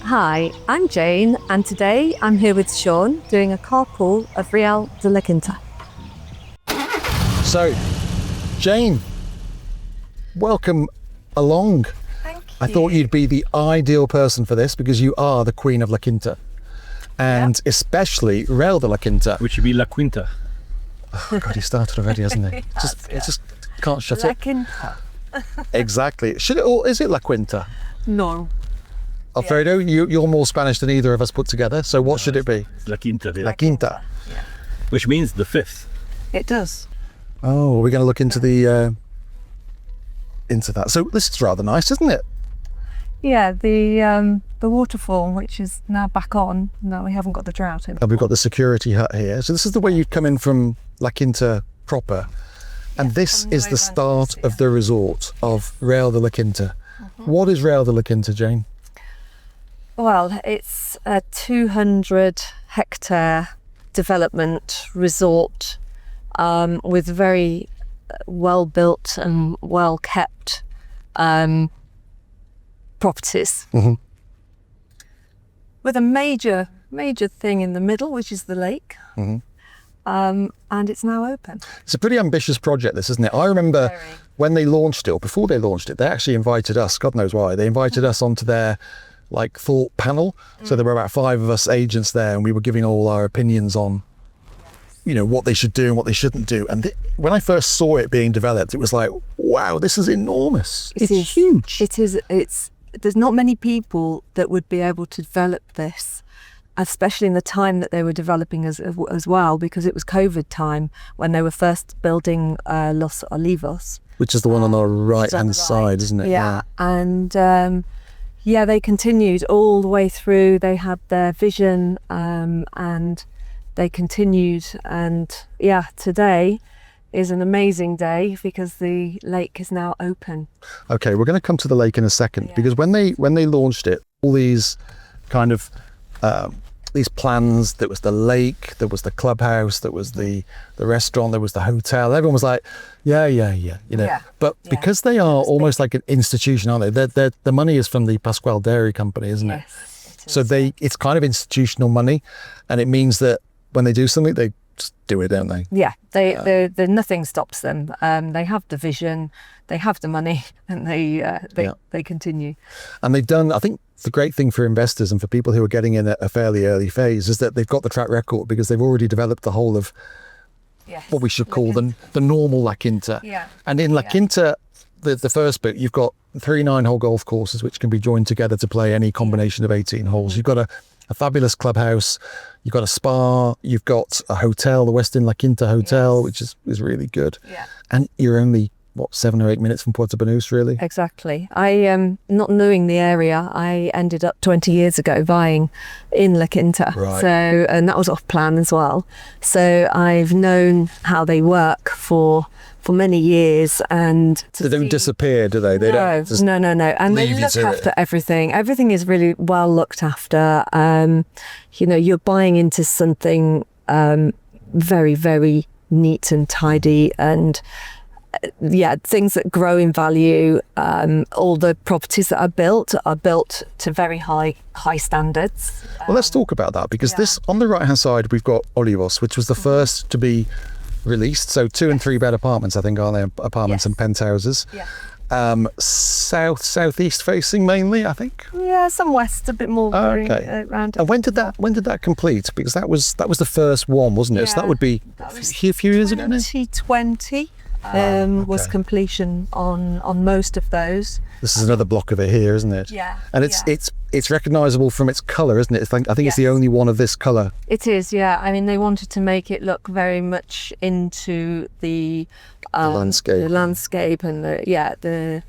Hi, I'm Jane, and today I'm here with Sean doing a carpool of Real de La Quinta. So, Jane, welcome along. Thank you. I thought you'd be the ideal person for this because you are the Queen of La Quinta. And especially Real de La Quinta. Which should be La Quinta. Oh God, he started already, hasn't he? It just can't shut La it. Quinta. Exactly. Should it, or is it La Quinta? No. Alfredo, you're more Spanish than either of us put together, so what should it be? La Quinta. La Quinta. Yeah. Which means the fifth. It does. Oh, we're going to look into into that. So this is rather nice, isn't it? Yeah, the waterfall, which is now back on. No, we haven't got the drought in. And we've got the security hut here. So this is the way you'd come in from La Quinta proper. And this is the start of the resort of Real de La Quinta. What is Real de La Quinta, Jane? Well, it's a 200-hectare development resort with very well-built and well-kept properties. With a major thing in the middle, which is the lake. And it's now open. It's a pretty ambitious project, this, isn't it? I remember when they launched it, or before they launched it, they actually invited us, God knows why, they invited us onto their thought panel. So there were about 5 of us agents there, and we were giving all our opinions on, what they should do and what they shouldn't do. And when I first saw it being developed, it was like, wow, this is enormous. It's huge. It is. There's not many people that would be able to develop this, especially in the time that they were developing as well, because it was COVID time when they were first building Los Olivos. Which is the one on the right-hand side, isn't it? Yeah. And they continued all the way through. They had their vision and they continued. And today is an amazing day because the lake is now open. Okay, we're going to come to the lake in a second because when they launched it, all these kind of these plans, there was the lake, there was the clubhouse, there was the restaurant, there was the hotel. Everyone was like, But because they are almost like an institution, aren't they? The money is from the Pascual Dairy Company, isn't it? Yes, So it's kind of institutional money, and it means that when they do something, they just do it, don't they? Yeah, nothing stops them. They have the vision, they have the money, and they continue. And they've done, I think, the great thing for investors and for people who are getting in at a fairly early phase is that they've got the track record because they've already developed the whole of what we should call the normal La Quinta. Yeah. And in La Quinta, the first bit, you've got 3 9-hole golf courses which can be joined together to play any combination of 18 holes. You've got a fabulous clubhouse, you've got a spa, you've got a hotel, the Westin La Quinta Hotel, which is really good. Yeah. And you're only 7 or 8 minutes from Puerto Banus, really? Exactly. I not knowing the area, I ended up 20 years ago buying in La Quinta. Right. So, and that was off plan as well. So I've known how they work for many years, and they don't disappear, do they? They don't just no. And they look after everything. Everything is really well looked after. You're buying into something very, very neat and tidy, and things that grow in value. All the properties that are built to very high standards. Well, let's talk about that because this, on the right hand side, we've got Olivos, which was the first to be released. So 2 and 3 bed apartments, I think, are they? Apartments and penthouses. Southeast facing mainly, I think. Yeah, some west, a bit more. Around. And when did that complete? Because that was the first one, wasn't it? Yeah, so that would be a few years ago now. 2020 was completion on most of those. This is another block of it here, isn't it? Yeah. And it's recognisable from its colour, isn't it? I think it's the only one of this colour. It is, yeah. I mean, they wanted to make it look very much into the landscape. The landscape and the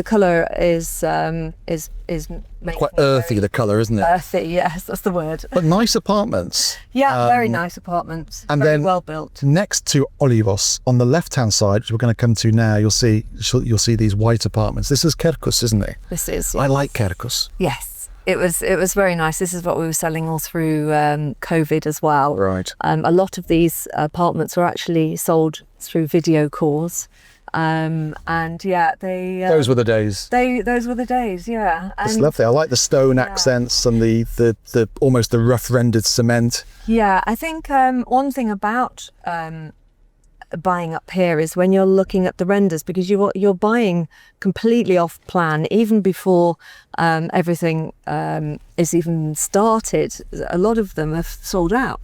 colour is quite earthy. The colour, isn't it? Earthy, yes, that's the word. But nice apartments. Yeah, very nice apartments. And very then well built. Next to Olivos, on the left-hand side, which we're going to come to now, you'll see these white apartments. This is Quercus, isn't it? This is. Yes. I like Quercus. Yes. It was very nice. This is what we were selling all through COVID as well. Right. A lot of these apartments were actually sold through video calls. And yeah, they Those were the days. those were the days. Yeah, It's and lovely. I like the stone accents and the almost the rough rendered cement. yeah, I think one thing about buying up here is when you're looking at the renders, because you're buying completely off plan even before everything is even started. A lot of them have sold out.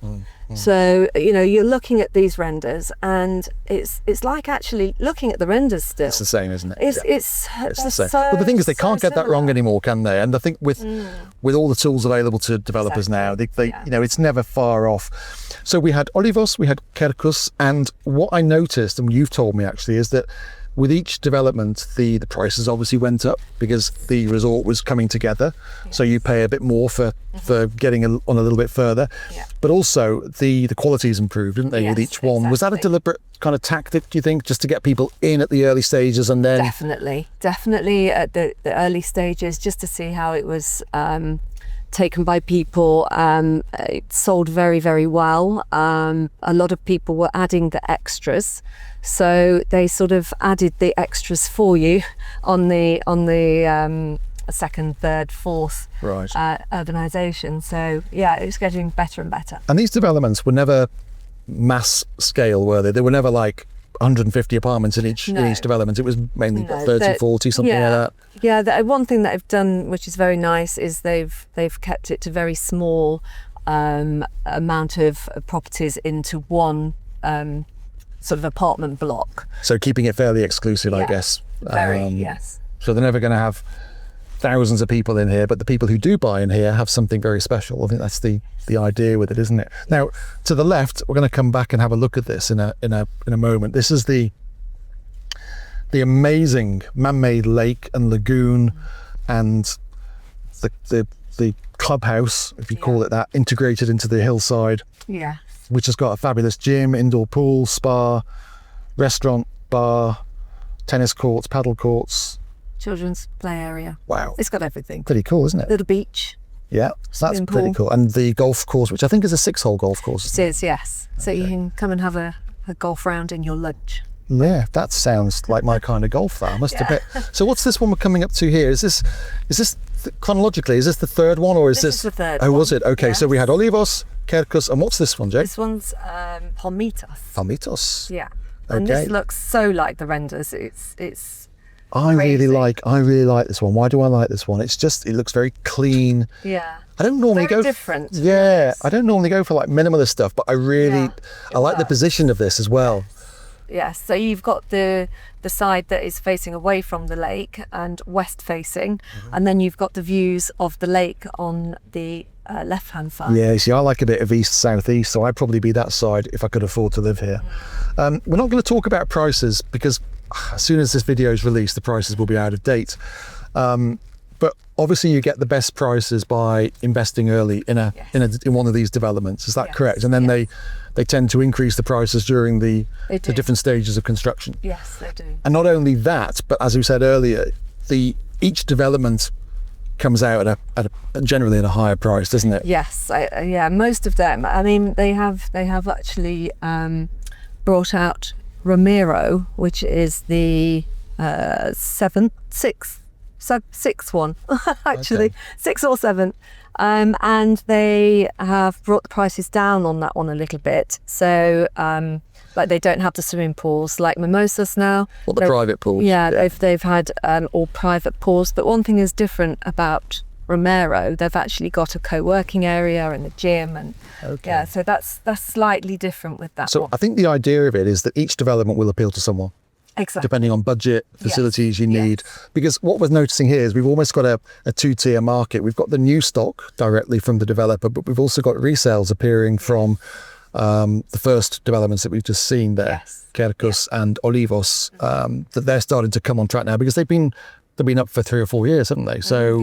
So you're looking at these renders and it's like actually looking at the renders still. It's the same, isn't it? It's the same. so, But the thing is, they so can't get that wrong similar. anymore, can they? And I think with all the tools available to developers now, they it's never far off. So we had Olivos, we had Quercus, and what I noticed, and you've told me actually, is that with each development, the prices obviously went up because the resort was coming together. So you pay a bit more for getting on a little bit further. Yeah. But also the quality's improved, didn't they, with Yes, each one? Was that a exactly. deliberate kind of tactic, do you think, just to get people in at the early stages and then... Definitely at the early stages, just to see how it was taken by people. It sold very, very well. A lot of people were adding the extras, so they sort of added the extras for you on the second, third, fourth Right. urbanisation. So yeah, it was getting better and better. And these developments were never mass scale, were they? They were never like 150 apartments in each development. It was mainly 30, 40, something like that. Yeah, one thing that I've done, which is very nice, is they've kept it to very small amount of properties into one sort of apartment block. So keeping it fairly exclusive, I Yeah, guess. yes. So they're never going to have thousands of people in here, but the people who do buy in here have something very special. I think that's the idea with it, isn't it? Now, to the left, we're going to come back and have a look at this in a moment. This is the amazing man-made lake and lagoon, and the clubhouse, if you call it that, integrated into the hillside, Yeah. which has got a fabulous gym, indoor pool, spa, restaurant, bar, tennis courts, paddle courts. Children's play area. Wow. It's got everything. Pretty cool, isn't it? Little beach. Yeah, that's Swimming pretty pool. cool. And the golf course, which I think is a 6-hole golf course. It is, yes. So you can come and have a golf round in your lunch. Yeah, that sounds like my kind of golf, that, I must admit. So what's this one we're coming up to here? Is this chronologically, is this the third one, or is This is the third Oh, one. was it? Okay, so we had Olivos, Quercus, and what's this one, Jake? This one's Palmitos. Palmitos. Yeah. And Okay. this looks so like the renders. It's I really crazy. like this one. Why do I like this one? It's just, it looks very clean. yeah. I don't normally Very go different. Yeah, I don't normally go for like minimalist stuff, but I really I like the works. position of this as well. Yes, so you've got the side that is facing away from the lake and west facing, and then you've got the views of the lake on the left hand side. Yeah, see, I like a bit of east southeast, so I'd probably be that side if I could afford to live here. We're not going to talk about prices because as soon as this video is released, the prices will be out of date. But obviously, you get the best prices by investing early in one of these developments. Is that Yes, correct? And then they tend to increase the prices during the They do. different stages of construction. Yes, they do. And not only that, but as we said earlier, each development comes out at a generally at a higher price, doesn't it? Yes, yeah, most of them. I mean, they have actually brought out Romero, which is the sixth one, actually, Okay. 6th or 7th. And they have brought the prices down on that one a little bit. So, like they don't have the swimming pools like Mimosas now. What the They're- private pools? Yeah, they've had all private pools. But one thing is different about Romero. They've actually got a co-working area and a gym, and yeah, so that's slightly different with that So one. I think the idea of it is that each development will appeal to someone, Exactly. depending on budget, facilities you yes. need. Because what we're noticing here is we've almost got a two-tier market. We've got the new stock directly from the developer, but we've also got resales appearing from the first developments that we've just seen there, Yes. Quercus and Olivos, that they're starting to come on track now because they've been up for 3 or 4 years, haven't they? So,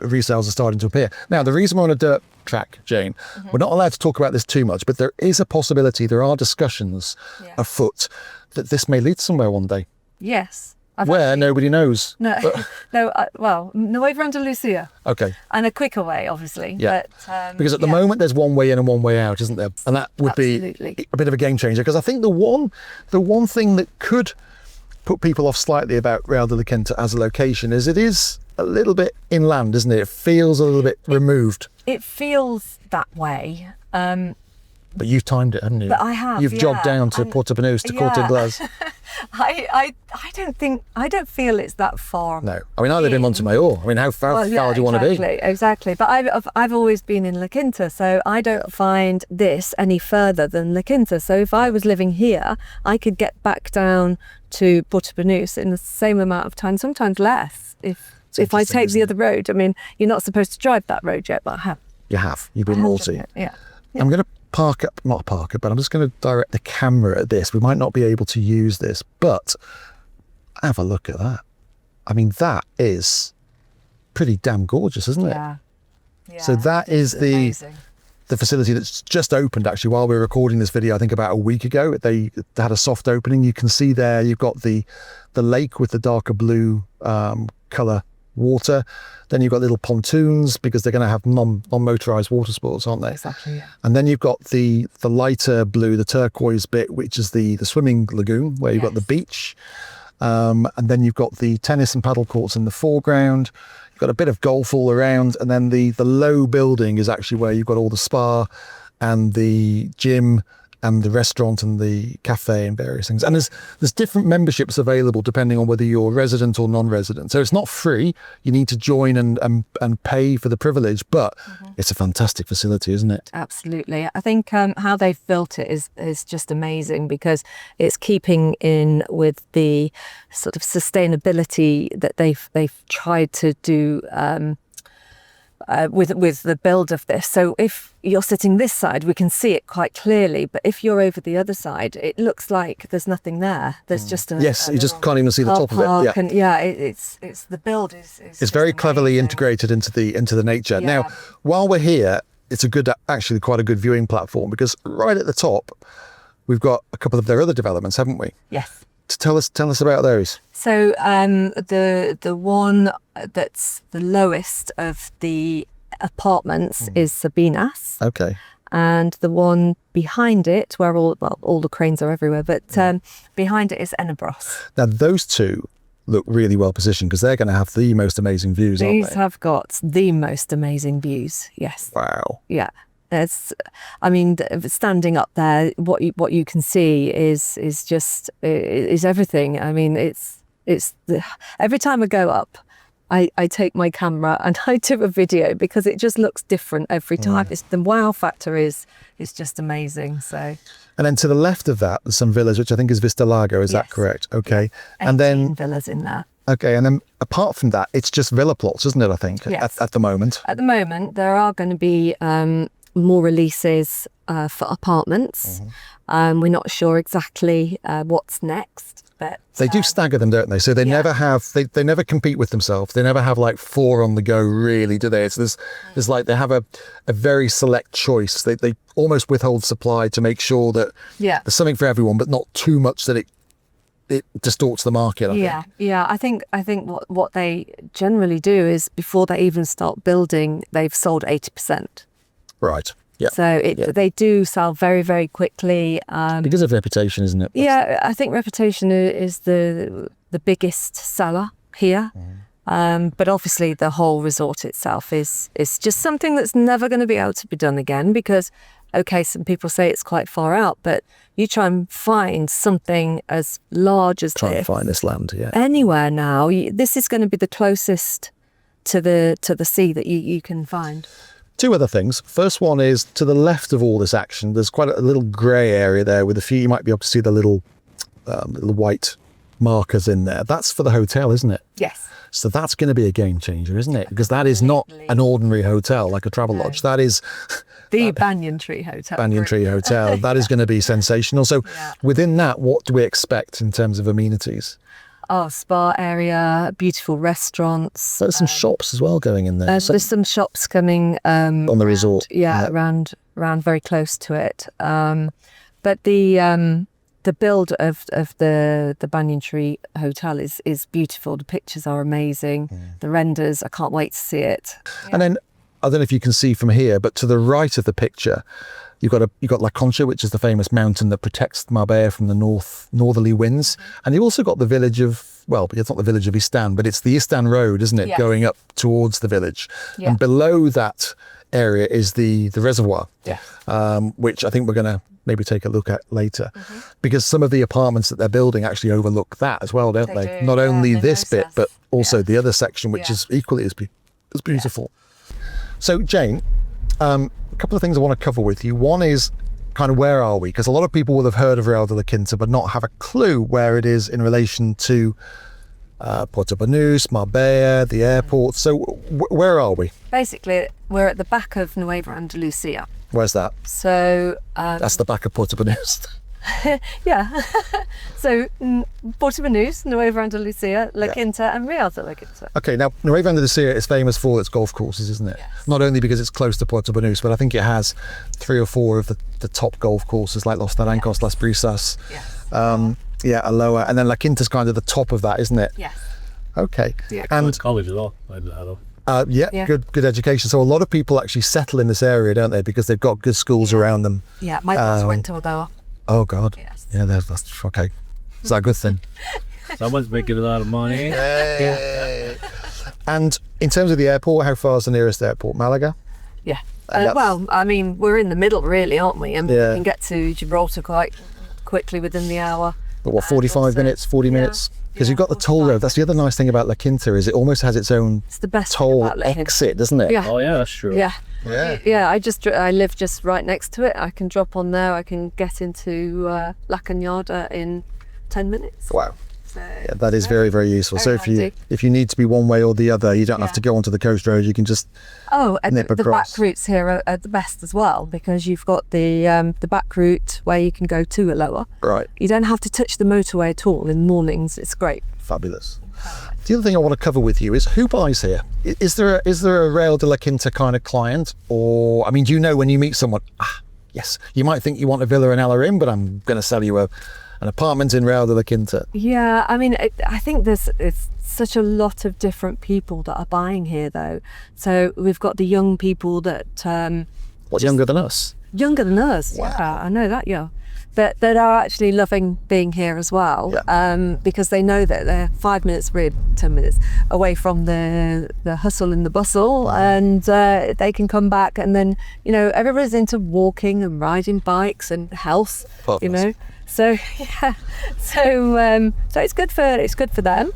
resales are starting to appear. Now, the reason we're on a dirt track, Jane, we're not allowed to talk about this too much, but there is a possibility, there are discussions afoot that this may lead somewhere one day. Yes. Where? Nobody knows. No, well, Nueva Andalucia, Okay. and a quicker way, obviously. Yeah. But, Because at the moment there's one way in and one way out, isn't there? And that would Absolutely. be a bit of a game changer. Because I think the one thing that could put people off slightly about Real de La Quinta as a location is it is a little bit inland, isn't it? It feels a little bit removed. It feels that way. But you've timed it, haven't you? But I have. You've jogged down to Puerto Banus to Corte Inglés. I don't feel it's that far. No, I mean I live in Montemayor. I mean how far do you want to be? Exactly. But I've always been in La Quinta, so I don't find this any further than La Quinta. So if I was living here, I could get back down to Puerto Banus in the same amount of time, sometimes less. If I take the other road, I mean you're not supposed to drive that road yet, but I have. You have. You've been naughty. Yeah. I'm going to not park it, but I'm just going to direct the camera at this. We might not be able to use this, but have a look at that. I mean, that is pretty damn gorgeous, isn't it? Yeah. So that is the facility that's just opened actually while we were recording this video, I think about a week ago. They had a soft opening. You can see there, you've got the lake with the darker blue colour water. Then you've got little pontoons because they're going to have non-motorized water sports, aren't they? Exactly, yeah. And then you've got the lighter blue, the turquoise bit, which is the swimming lagoon where you've got the beach. And then you've got the tennis and paddle courts in the foreground. You've got a bit of golf all around. And then the low building is actually where you've got all the spa and the gym and the restaurant and the cafe and various things. And there's different memberships available depending on whether you're resident or non-resident. So it's not free. You need to join and pay for the privilege, but it's a fantastic facility, isn't it? Absolutely. I think how they've built it is just amazing because it's keeping in with the sort of sustainability that they've tried to do with the build of this. So if you're sitting this side, we can see it quite clearly. But if you're over the other side, it looks like there's nothing there. There's just you just can't even see the top of it. Yeah, and it's the build is it's very cleverly integrated into the nature. Yeah. Now, while we're here, it's quite a good viewing platform because right at the top, we've got a couple of their other developments, haven't we? Yes. Tell us about those. So the one that's the lowest of the apartments is Sabinas. Okay. And the one behind it, where all the cranes are everywhere, but behind it is Enebros. Now those two look really well positioned because they're going to have the most amazing views, aren't they? These have got the most amazing views. Yes. Wow. Yeah. Standing up there, what you can see is everything. I mean, every time I go up, I take my camera and I do a video because it just looks different every time. The wow factor is just amazing. So. And then to the left of that, there's some villas, which I think is Vista Lago. Is that correct? Okay. And then villas in there. Okay, and then apart from that, it's just villa plots, isn't it? I think at the moment. At the moment, there are going to be more releases for apartments. We're not sure exactly what's next, but they do stagger them, don't they? So they never have they never compete with themselves. They never have like 4 on the go, really, do they? So there's like they have a very select choice. They almost withhold supply to make sure that there's something for everyone, but not too much that it distorts the market. I think. I think what they generally do is before they even start building, they've sold 80%. Right. Yeah. So they do sell very, very quickly. Because of reputation, isn't it? I think reputation is the biggest seller here. But obviously the whole resort itself is just something that's never going to be able to be done again because, okay, some people say it's quite far out, but you try and find something as large as Try and find this land, anywhere now. This is going to be the closest to the sea that you can find. 2 other things. First one is to the left of all this action, there's quite a little grey area there with a few, you might be able to see the little white markers in there. That's for the hotel, isn't it? Yes. So that's going to be a game changer, isn't it? Because that is not an ordinary hotel like a travel lodge. That is the Banyan Tree Hotel. Banyan Tree Hotel. That is going to be sensational. So within that, what do we expect in terms of amenities? Oh, spa area, beautiful restaurants. There's some shops as well going in there. There's some shops coming on the resort. Around very close to it. But the build of the Banyan Tree Hotel is beautiful. The pictures are amazing. The renders, I can't wait to see it. And then I don't know if you can see from here, but to the right of the picture, You've got La Concha, which is the famous mountain that protects Marbella from the northerly winds. And you've also got the village of, well, it's not the village of Istan, but it's the Istan Road, isn't it? Yes. Going up towards the village. Yeah. And below that area is the reservoir, Yeah. which I think we're going to maybe take a look at later. Because some of the apartments that they're building actually overlook that as well, don't they? do, Not yeah, only this bit, Mimosas. but also Yeah. the other section, which Yeah. is equally as beautiful. So Jane, a couple of things I want to cover with you. One is kind of where are we? Because a lot of people will have heard of Real de La Quinta, but not have a clue where it is in relation to Puerto Banus, Marbella, the airport. So where are we? Basically, we're at the back of Nueva Andalucia. Where's that? So That's the back of Puerto Banus. yeah. So Puerto Banus, Nueva Andalucia, La Quinta, and Real de La Quinta. Okay, now Nueva Andalucia is famous for its golf courses, isn't it? Yes. Not only because it's close to Puerto Banus, but I think it has 3 or 4 of the top golf courses like Los Naranjos, Las Brisas, Yes. Aloha, and then La Quinta's kind of the top of that, isn't it? Yes. Okay. Yeah. And College as well. I did that. Yeah. good education. So a lot of people actually settle in this area, don't they? Because they've got good schools around them. Yeah. My boss went to Olivos. Oh God. Yes. Yeah, that's okay. Is that a good thing? Someone's making a lot of money. Hey. And in terms of the airport, how far is the nearest airport? Malaga? Yeah. that's- Well, I mean, we're in the middle, really, aren't we? And Yeah. we can get to Gibraltar quite quickly within the hour. But what, 45 also- minutes, 40 yeah, minutes? Because yeah, you've got the toll 45 road. That's the other nice thing about La Quinta is it almost has its own It's the best thing toll about La Quinta. exit, doesn't it? Yeah. Oh yeah, that's true. Yeah. Yeah. Yeah, I live just right next to it. I can drop on there. I can get into La Cañada in 10 minutes. Wow. So, Yeah, that is very, very useful. So very handy. if you need to be one way or the other, you don't have Yeah. to go onto the coast road. You can just oh, and nip the across. back routes here are the best as well because you've got the back route where you can go to Aloha. right. You don't have to touch the motorway at all in the mornings. It's great. Fabulous. The other thing I want to cover with you is who buys here. Is there a Real de La Quinta kind of client, or I mean, do you know when you meet someone? Yes, you might think you want a villa in Alarin, but I'm going to sell you an apartment in Real de La Quinta. Yeah, I mean, I think it's such a lot of different people that are buying here, though. So we've got the young people that What's younger than us? younger than us. Wow. Yeah, I know that. Yeah, that are actually loving being here as well. Yeah. Because they know that they're 5 minutes, 10 minutes away from the hustle and the bustle, and they can come back. And then everybody's into walking and riding bikes and health. Fabulous. So yeah, so it's good for them.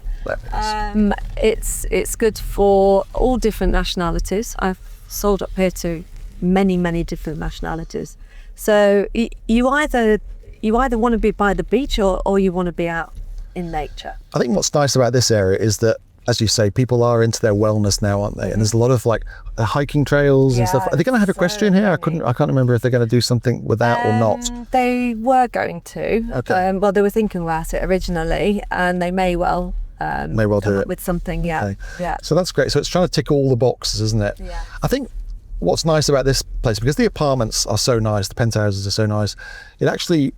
It's good for all different nationalities. I've sold up here to many different nationalities. So you either want to be by the beach or you want to be out in nature. I think what's nice about this area is that, as you say, people are into their wellness now, aren't they? And there's a lot of like hiking trails and stuff. Are they going to have equestrian here? I can't remember if they're going to do something with that or not. They were going to. Okay. Well, they were thinking about it originally, and they may well do come it. up with something. Yeah. Okay. Yeah. So that's great. So it's trying to tick all the boxes, isn't it? Yeah. I think what's nice about this place, because the apartments are so nice, the penthouses are so nice, it actually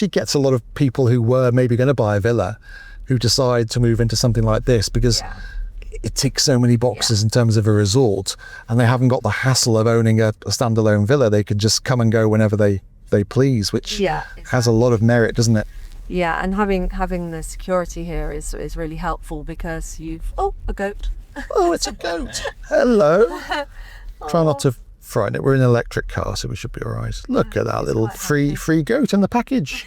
gets a lot of people who were maybe going to buy a villa who decide to move into something like this because it ticks so many boxes in terms of a resort, and they haven't got the hassle of owning a standalone villa. They could just come and go whenever they please, which has a lot of merit, doesn't it? Yeah, and having the security here is really helpful because a goat. Oh, it's a goat. Hello. Try not to frighten it. We're in an electric car, so we should be all right. Look at that little free goat in the package.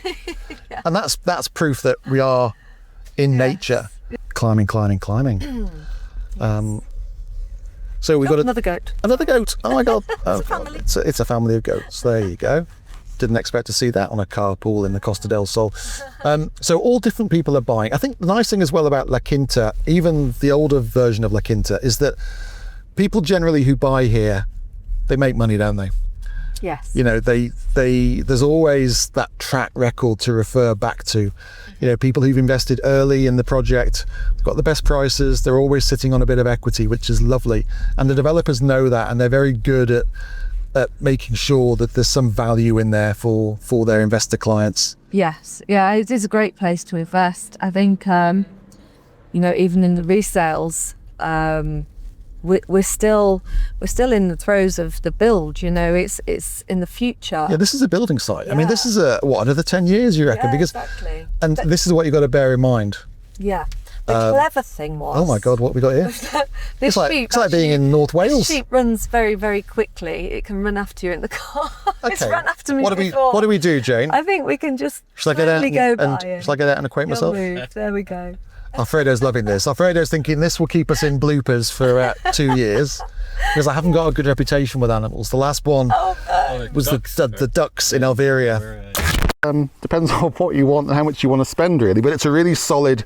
And that's proof that we are in nature. Climbing. So we've got another goat. Another goat. Oh my God. Oh, It's a family. It's a family of goats. There you go. Didn't expect to see that on a carpool in the Costa del Sol. So all different people are buying. I think the nice thing as well about La Quinta, even the older version of La Quinta, is that people generally who buy here, they make money, don't they? Yes. There's always that track record to refer back to. People who've invested early in the project, got the best prices, they're always sitting on a bit of equity, which is lovely. And the developers know that, and they're very good at making sure that there's some value in there for their investor clients. Yes. Yeah, it is a great place to invest. I think, even in the resales, we're still in the throes of the build. You know, it's in the future. Yeah, this is a building site. I mean, this is another 10 years, you reckon? Yeah, Because exactly. and this is what you've got to bear in mind. Yeah. The clever thing was... Oh my God, what have we got here? This sheep, it's like being in North Wales. This sheep runs very, very quickly. It can run after you in the car. It's Okay. run after me What before. do we do, Jane? I think we can just Shall I get out go by and shall I get out and acquaint You'll myself? move. There we go. Alfredo's loving this. Alfredo's thinking this will keep us in bloopers for 2 years because I haven't got a good reputation with animals. The last one was the ducks in Alveria. Depends on what you want and how much you want to spend, really, but it's a really solid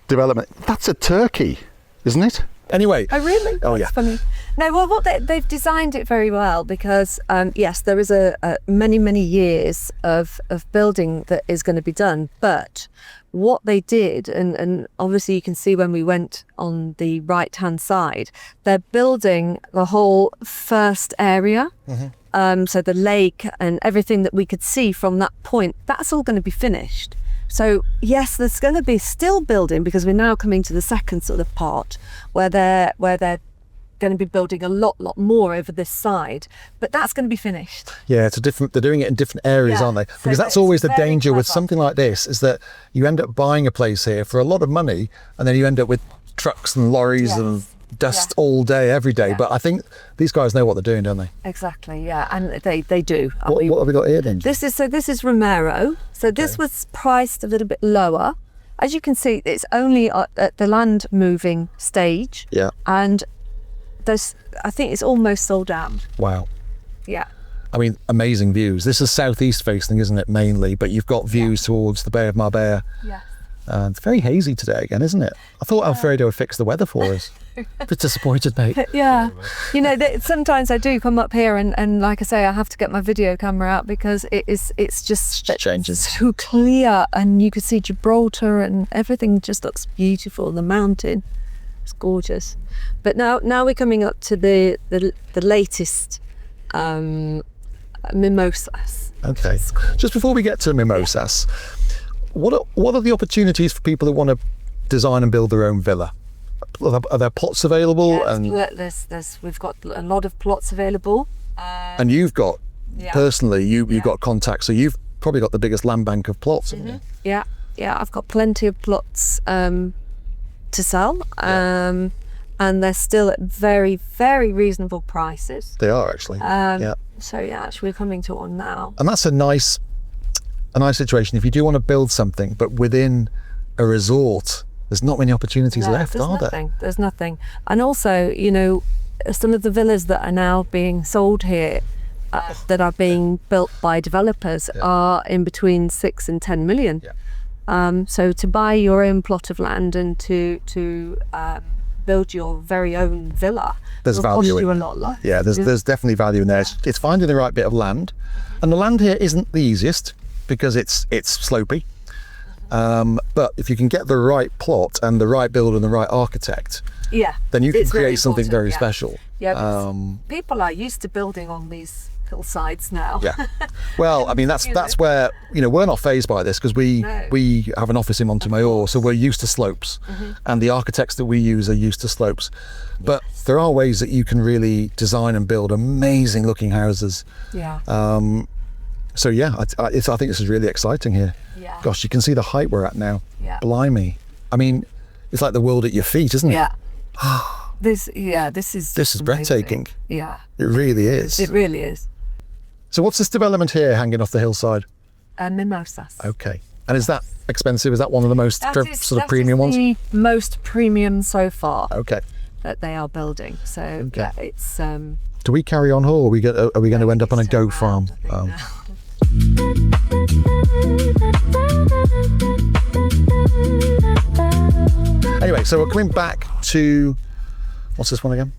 development. That's a turkey, isn't it? Anyway. Oh, really? Oh, That's yeah. funny. No, well, they've designed it very well because, yes, there is a many years of building that is going to be done. But what they did, and obviously you can see when we went on the right-hand side, they're building the whole first area. So the lake and everything that we could see from that point, that's all going to be finished. So yes, there's going to be still building because we're now coming to the second sort of part where they're going to be building a lot more over this side, but that's going to be finished. Yeah, it's a different. They're doing it in different areas, Yeah, aren't they? so Because that's it's always the very danger with clever. something like this is that you end up buying a place here for a lot of money, and then you end up with trucks and lorries Yes. and dust Yeah. all day, every day. Yeah. But I think these guys know what they're doing, don't they? Exactly, yeah, and they do. What have we got here then? This is Romero. So this was priced a little bit lower. As you can see, it's only at the land moving stage. Yeah. And I think it's almost sold out. Wow. Yeah. I mean, amazing views. This is southeast facing, isn't it, mainly? But you've got views towards the Bay of Marbella. Yeah. It's very hazy today again, isn't it? I thought Alfredo would fix the weather for us. A bit disappointed, mate. Yeah. You know, sometimes I do come up here and like I say, I have to get my video camera out because it's just changing. so clear and you can see Gibraltar and everything just looks beautiful. The mountain, it's gorgeous. But now we're coming up to the latest Mimosas. Okay. Just before we get to Mimosas, what are the opportunities for people who want to design and build their own villa? Are there plots available? Yeah, And we've got a lot of plots available. and you've got Yeah. personally you've got contacts, so you've probably got the biggest land bank of plots. haven't you? Yeah, I've got plenty of plots to sell, and they're still at very, very reasonable prices. They are actually. Yeah. So yeah, actually we're coming to one now. And that's a nice situation if you do want to build something, but within a resort. There's not many opportunities left, are there? There's nothing. And also, you know, some of the villas that are now being sold here, that are being built by developers, are in between 6 and 10 million. Yeah. So to buy your own plot of land and to build your very own villa, There's will value cost in you a it. lot less. Yeah, there's definitely value in there. It's finding the right bit of land, and the land here isn't the easiest because it's slopey. But if you can get the right plot and the right builder and the right architect, Yeah, then you can it's very create something important, very yeah. special. Yeah, because people are used to building on these hillsides now. Yeah. Well, I mean that's where we're not fazed by this because we have an office in Montemayor, so we're used to slopes, and the architects that we use are used to slopes. But there are ways that you can really design and build amazing looking houses. Yeah. So yeah, I think this is really exciting here. Yeah. Gosh, you can see the height we're at now. Yeah. Blimey. I mean, it's like the world at your feet, isn't it? Yeah. This is This is amazing. breathtaking. Yeah. It really is. It really is. So what's this development here hanging off the hillside? Mimosas. Okay. And is that expensive? Is that one of the most That sort of premium ones? the most premium so far Okay. that they are building. So Okay. yeah, it's Do we carry on, or are we going to end up on a goat farm? Anyway, so we're coming back to what's this one again?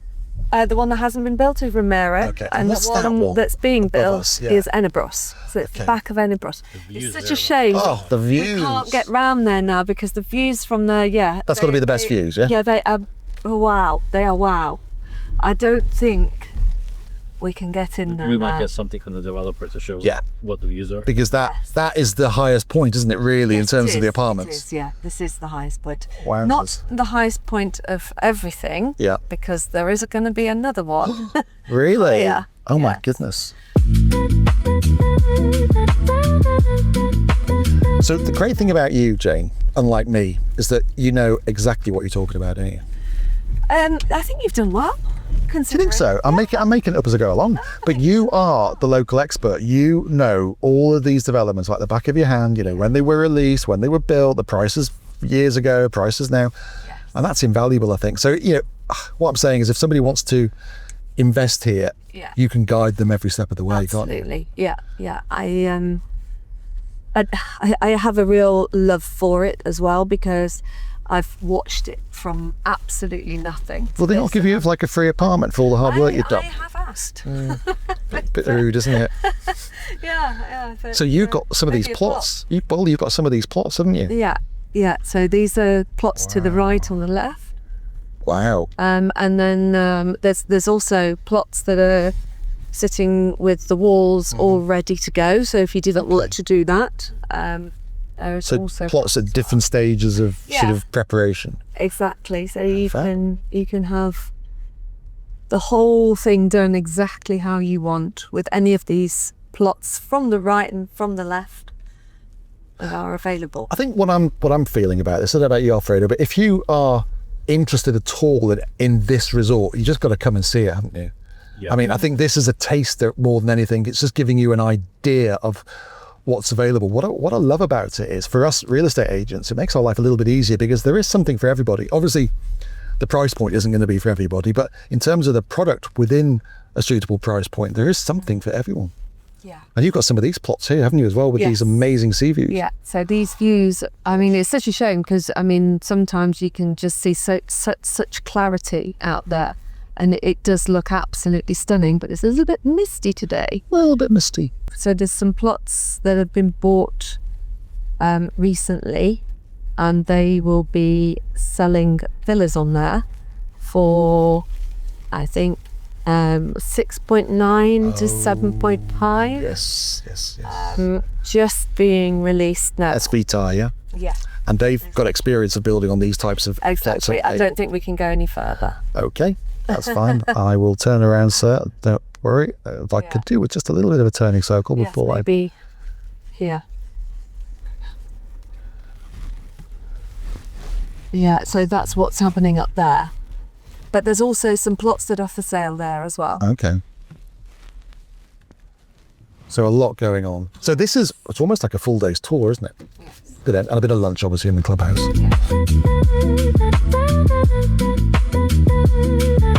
the one that hasn't been built is Romero, Okay. and What's the that one one that's being above built us? Yeah. is Enebros. So it's Okay. the back of Enebros. views It's such there a shame. Oh, the We views. can't get round there now because the views from there, That's got to be the best views, yeah? Yeah, they are wow. They are wow. I don't think we can get in there. We might get something from the developer to show what the views are. Because that is the highest point, isn't it, really, in terms of the It apartments? is, yeah. This is the highest point. Wowzers. Not the highest point of everything, because there is going to be another one. Really? Yeah. Oh my goodness. So the great thing about you, Jane, unlike me, is that you know exactly what you're talking about, don't you? I think you've done well. Do you think so? I'm making it up as I go along. But you are the local expert. You know all of these developments like the back of your hand, you know, when they were released, when they were built, the prices years ago, prices now. Yes. And that's invaluable, I think. So, you know, what I'm saying is if somebody wants to invest here, you can guide them every step of the way, can't you? Absolutely. Yeah. I have a real love for it as well, because I've watched it from absolutely nothing. Well, they don't give you like a free apartment for all the hard work you've done. I have asked. Bit rude, isn't it? Yeah. But, So you've got some of these plots. You've got some of these plots, haven't you? Yeah. So these are plots to the right or the left. Wow. And then there's also plots that are sitting with the walls all ready to go. So if you didn't want to do that, there's So also plots at different stages of sort of preparation. Exactly. So you can have the whole thing done exactly how you want with any of these plots from the right and from the left that are available. I think what I'm feeling about this, I don't know about you, Alfredo, but if you are interested at all in this resort, you just got to come and see it, haven't you? Yeah. I mean, I think this is a taster more than anything. It's just giving you an idea of what's available. What I love about it is, for us real estate agents, it makes our life a little bit easier because there is something for everybody. Obviously, the price point isn't going to be for everybody, but in terms of the product within a suitable price point, there is something for everyone. Yeah. And you've got some of these plots here, haven't you, as well, with these amazing sea views? Yeah. So these views, I mean, it's such a shame because, I mean, sometimes you can just see such clarity out there. And it does look absolutely stunning, but it's a little bit misty today. A little bit misty. So there's some plots that have been bought recently, and they will be selling villas on there for, I think, 6.9 to 7.5. Yes. Just being released now. That's Vita, yeah? Yeah. And they've got experience of building on these types of plots. Exactly. I don't think we can go any further. Okay. That's fine. I will turn around, sir. Don't worry. If I could do with just a little bit of a turning circle before maybe here. Yeah, so that's what's happening up there. But there's also some plots that are for sale there as well. Okay. So a lot going on. So it's almost like a full day's tour, isn't it? Yes. Good, and a bit of lunch, obviously, in the clubhouse. Yeah.